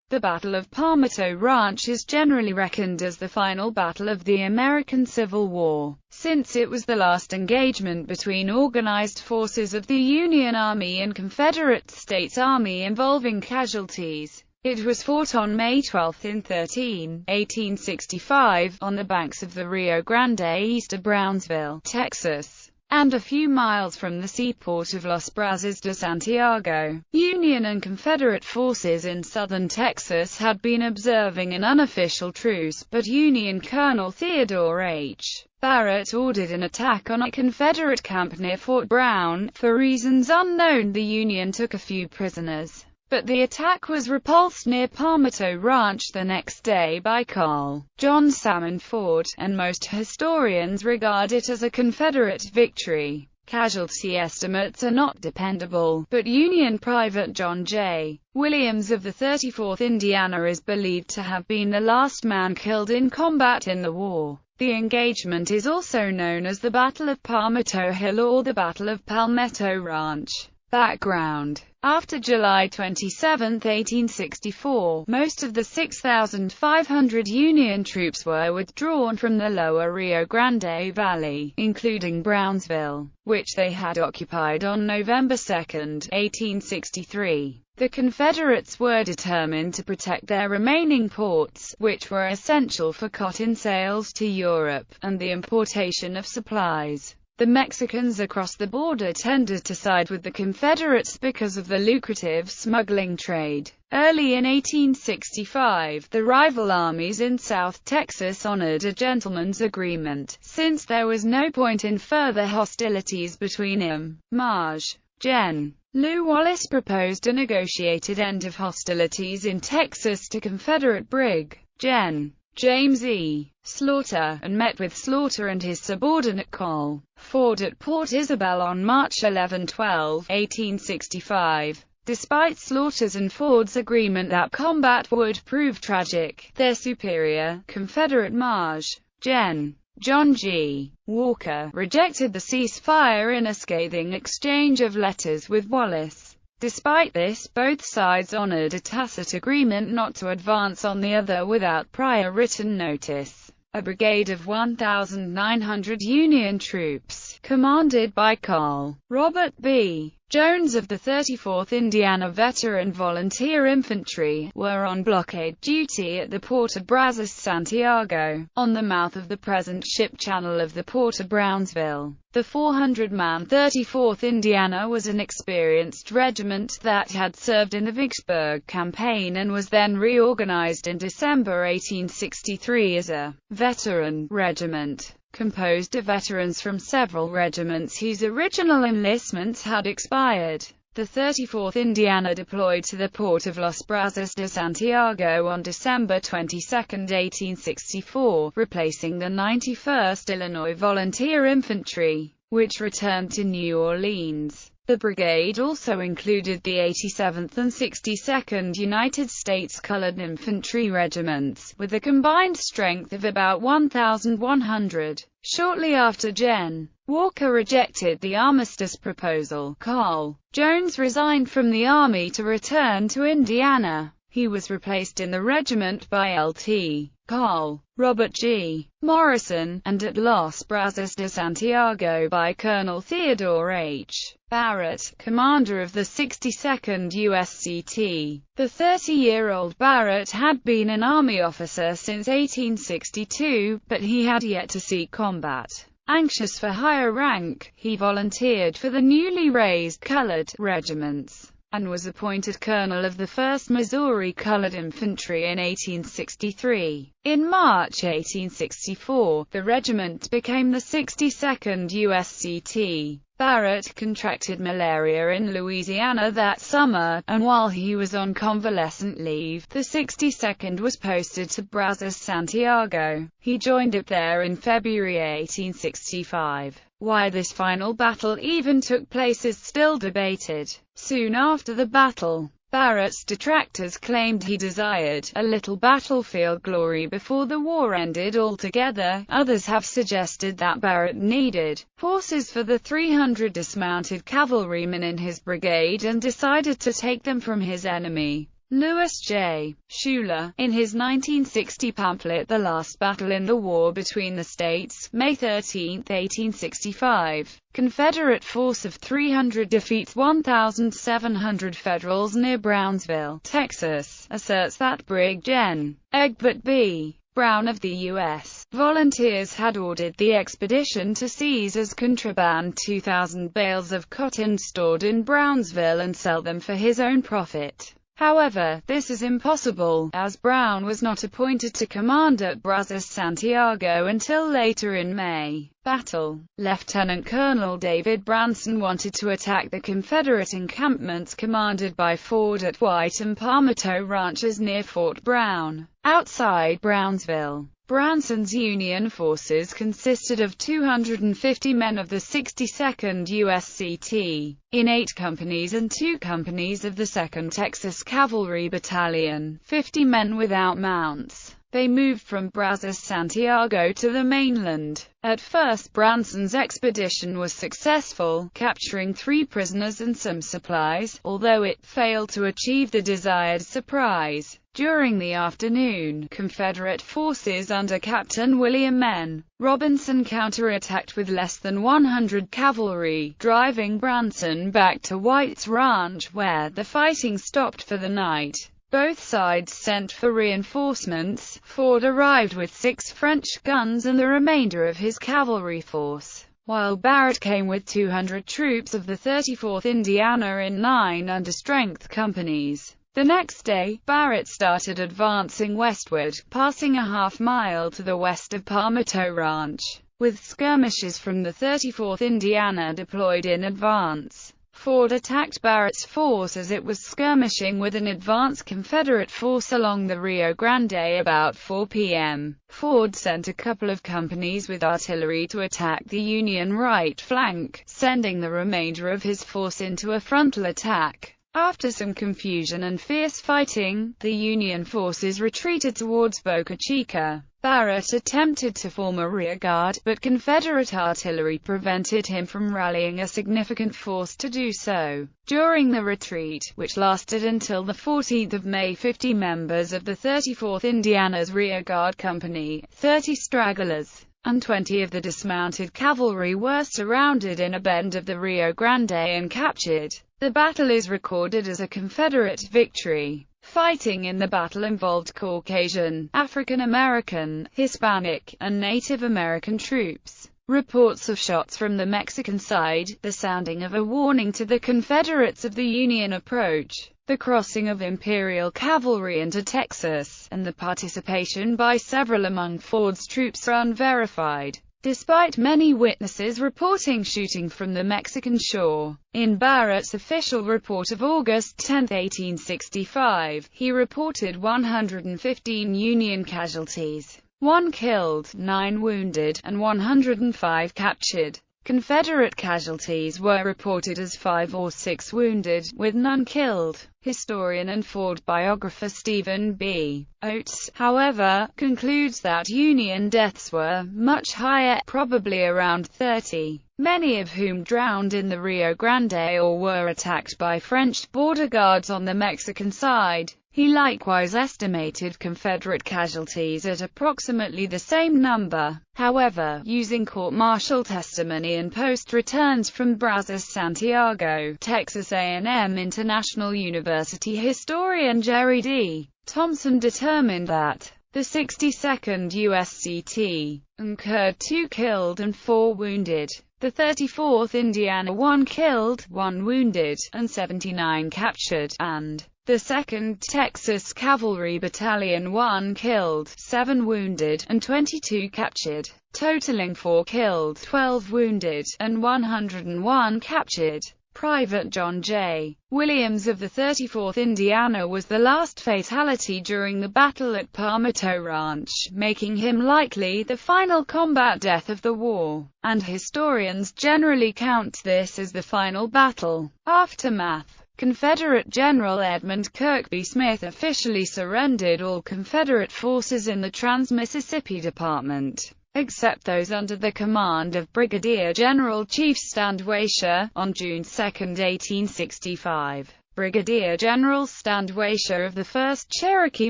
The Battle of Palmito Ranch is generally reckoned as the final battle of the American Civil War, since it was the last engagement between organized forces of the Union Army and Confederate States Army involving casualties. It was fought on May 12 in 1865, on the banks of the Rio Grande east of Brownsville, Texas, and a few miles from the seaport of Los Brazos de Santiago. Union and Confederate forces in southern Texas had been observing an unofficial truce, but Union Colonel Theodore H. Barrett ordered an attack on a Confederate camp near Fort Brown. For reasons unknown, the Union took a few prisoners, but the attack was repulsed near Palmito Ranch the next day by Carl John Salmon Ford, and most historians regard it as a Confederate victory. Casualty estimates are not dependable, but Union Private John J. Williams of the 34th Indiana is believed to have been the last man killed in combat in the war. The engagement is also known as the Battle of Palmito Hill or the Battle of Palmetto Ranch. Background. After July 27, 1864, most of the 6,500 Union troops were withdrawn from the lower Rio Grande Valley, including Brownsville, which they had occupied on November 2, 1863. The Confederates were determined to protect their remaining ports, which were essential for cotton sales to Europe, and the importation of supplies. The Mexicans across the border tended to side with the Confederates because of the lucrative smuggling trade. Early in 1865, the rival armies in South Texas honored a gentleman's agreement, since there was no point in further hostilities between him. Marge. Gen. Lew Wallace proposed a negotiated end of hostilities in Texas to Confederate Brig. Gen. James E. Slaughter, and met with Slaughter and his subordinate Col. Ford at Port Isabel on March 11–12, 1865. Despite Slaughter's and Ford's agreement that combat would prove tragic, their superior, Confederate Marge. Gen. John G. Walker, rejected the ceasefire in a scathing exchange of letters with Wallace. Despite this, both sides honored a tacit agreement not to advance on the other without prior written notice. A brigade of 1,900 Union troops, commanded by Col. Robert B. Jones of the 34th Indiana Veteran Volunteer Infantry, were on blockade duty at the port of Brazos Santiago, on the mouth of the present ship channel of the port of Brownsville. The 400-man 34th Indiana was an experienced regiment that had served in the Vicksburg campaign and was then reorganized in December 1863 as a veteran regiment, composed of veterans from several regiments whose original enlistments had expired. The 34th Indiana deployed to the port of Los Brazos de Santiago on December 22, 1864, replacing the 91st Illinois Volunteer Infantry, which returned to New Orleans. The brigade also included the 87th and 62nd United States Colored Infantry Regiments, with a combined strength of about 1,100. Shortly after Gen. Walker rejected the armistice proposal, Col. Jones resigned from the Army to return to Indiana. He was replaced in the regiment by Lt. Col. Robert G. Morrison, and at Los Brazos de Santiago by Colonel Theodore H. Barrett, commander of the 62nd USCT. The 30-year-old Barrett had been an Army officer since 1862, but he had yet to see combat. Anxious for higher rank, he volunteered for the newly raised colored regiments, and was appointed colonel of the 1st Missouri Colored Infantry in 1863. In March 1864, the regiment became the 62nd USCT. Barrett contracted malaria in Louisiana that summer, and while he was on convalescent leave, the 62nd was posted to Brazos Santiago. He joined it there in February 1865. Why this final battle even took place is still debated. Soon after the battle, Barrett's detractors claimed he desired a little battlefield glory before the war ended altogether. Others have suggested that Barrett needed horses for the 300 dismounted cavalrymen in his brigade and decided to take them from his enemy. Lewis J. Schuler, in his 1960 pamphlet The Last Battle in the War Between the States, May 13, 1865, Confederate force of 300 defeats 1,700 Federals near Brownsville, Texas, asserts that Brig Gen. Egbert B. Brown of the U.S. Volunteers had ordered the expedition to seize as contraband 2,000 bales of cotton stored in Brownsville and sell them for his own profit. However, this is impossible, as Brown was not appointed to command at Brazos Santiago until later in May. Battle. Lieutenant Colonel David Branson wanted to attack the Confederate encampments commanded by Ford at White and Palmito ranches near Fort Brown, outside Brownsville. Branson's Union forces consisted of 250 men of the 62nd USCT, in 8 companies and 2 companies of the 2nd Texas Cavalry Battalion, 50 men without mounts. They moved from Brazos Santiago to the mainland. At first Branson's expedition was successful, capturing 3 prisoners and some supplies, although it failed to achieve the desired surprise. During the afternoon, Confederate forces under Captain William N. Robinson counterattacked with less than 100 cavalry, driving Branson back to White's Ranch, where the fighting stopped for the night. Both sides sent for reinforcements. Ford arrived with 6 French guns and the remainder of his cavalry force, while Barrett came with 200 troops of the 34th Indiana in 9 understrength companies. The next day, Barrett started advancing westward, passing a half-mile to the west of Palmito Ranch, with skirmishers from the 34th Indiana deployed in advance. Ford attacked Barrett's force as it was skirmishing with an advanced Confederate force along the Rio Grande about 4 p.m. Ford sent a couple of companies with artillery to attack the Union right flank, sending the remainder of his force into a frontal attack. After some confusion and fierce fighting, the Union forces retreated towards Boca Chica. Barrett attempted to form a rearguard, but Confederate artillery prevented him from rallying a significant force to do so. During the retreat, which lasted until the 14th of May, 50 members of the 34th Indiana's rearguard company, 30 stragglers, and 20 of the dismounted cavalry were surrounded in a bend of the Rio Grande and captured. The battle is recorded as a Confederate victory. Fighting in the battle involved Caucasian, African American, Hispanic, and Native American troops. Reports of shots from the Mexican side, the sounding of a warning to the Confederates of the Union approach, the crossing of Imperial cavalry into Texas, and the participation by several among Ford's troops are unverified, despite many witnesses reporting shooting from the Mexican shore. In Barrett's official report of August 10, 1865, he reported 115 Union casualties, 1 killed, 9 wounded, and 105 captured. Confederate casualties were reported as 5 or 6 wounded, with none killed. Historian and Ford biographer Stephen B. Oates, however, concludes that Union deaths were much higher, probably around 30, many of whom drowned in the Rio Grande or were attacked by French border guards on the Mexican side. He likewise estimated Confederate casualties at approximately the same number. However, using court-martial testimony and post-returns from Brazos Santiago, Texas A&M International University historian Jerry D. Thompson determined that the 62nd USCT incurred 2 killed and 4 wounded. The 34th Indiana 1 killed, 1 wounded, and 79 captured, and the 2nd Texas Cavalry Battalion 1 killed, 7 wounded, and 22 captured, totaling 4 killed, 12 wounded, and 101 captured. Private John J. Williams of the 34th Indiana was the last fatality during the battle at Palmito Ranch, making him likely the final combat death of the war, and historians generally count this as the final battle. Aftermath. Confederate General Edmund Kirkby Smith officially surrendered all Confederate forces in the Trans-Mississippi Department, except those under the command of Brigadier General Chief Stand Waisher, on June 2, 1865. Brigadier General Stand Waisher of the 1st Cherokee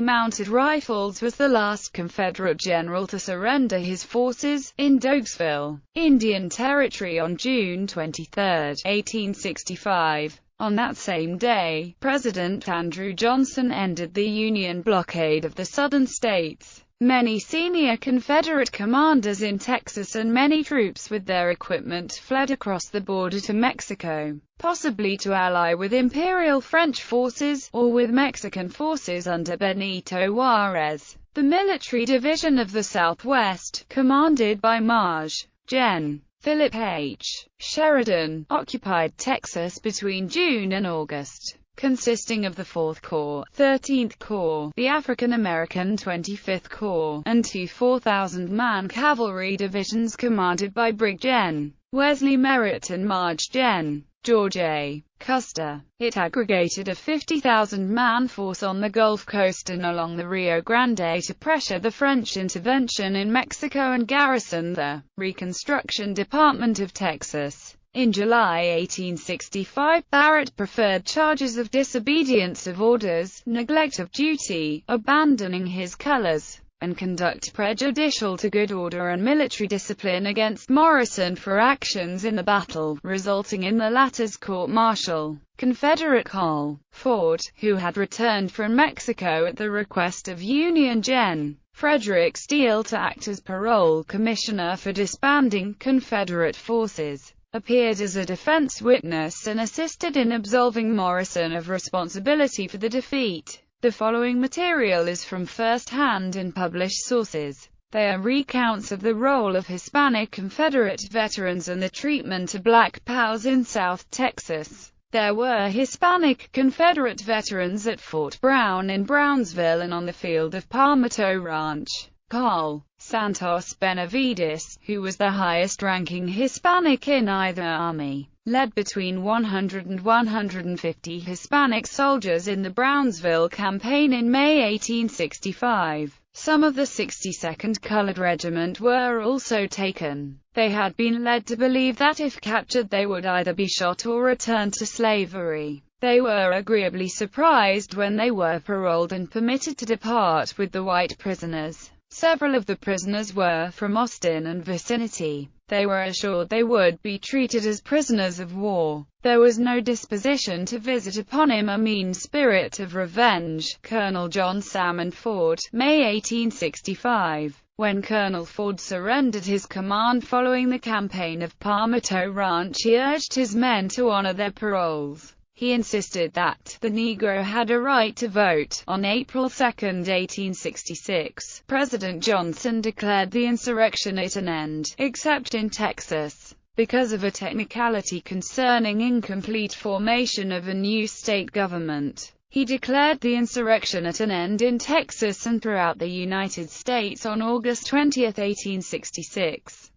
Mounted Rifles was the last Confederate general to surrender his forces in Doaksville, Indian Territory on June 23, 1865. On that same day, President Andrew Johnson ended the Union blockade of the southern states. Many senior Confederate commanders in Texas and many troops with their equipment fled across the border to Mexico, possibly to ally with Imperial French forces, or with Mexican forces under Benito Juárez. The military division of the Southwest, commanded by Maj. Gen. Philip H. Sheridan, occupied Texas between June and August, consisting of the 4th Corps, 13th Corps, the African-American 25th Corps, and two 4,000-man cavalry divisions commanded by Brig Gen. Wesley Merritt and Maj. Gen. George A. Custer. It aggregated a 50,000-man force on the Gulf Coast and along the Rio Grande to pressure the French intervention in Mexico and garrison the Reconstruction Department of Texas. In July 1865, Barrett preferred charges of disobedience of orders, neglect of duty, abandoning his colors, and conduct prejudicial to good order and military discipline against Morrison for actions in the battle, resulting in the latter's court-martial. Confederate Col. Ford, who had returned from Mexico at the request of Union Gen. Frederick Steele to act as parole commissioner for disbanding Confederate forces, appeared as a defense witness and assisted in absolving Morrison of responsibility for the defeat. The following material is from first-hand and published sources. They are recounts of the role of Hispanic Confederate veterans and the treatment of black POWs in South Texas. There were Hispanic Confederate veterans at Fort Brown in Brownsville and on the field of Palmito Ranch. Col. Santos Benavides, who was the highest-ranking Hispanic in either army, led between 100 and 150 Hispanic soldiers in the Brownsville campaign in May 1865. Some of the 62nd Colored Regiment were also taken. They had been led to believe that if captured they would either be shot or returned to slavery. They were agreeably surprised when they were paroled and permitted to depart with the white prisoners. Several of the prisoners were from Austin and vicinity. They were assured they would be treated as prisoners of war. There was no disposition to visit upon him a mean spirit of revenge. Colonel John Salmon Ford, May 1865. When Colonel Ford surrendered his command following the campaign of Palmito Ranch, he urged his men to honor their paroles. He insisted that the Negro had a right to vote. On April 2, 1866, President Johnson declared the insurrection at an end, except in Texas, because of a technicality concerning incomplete formation of a new state government. He declared the insurrection at an end in Texas and throughout the United States on August 20, 1866.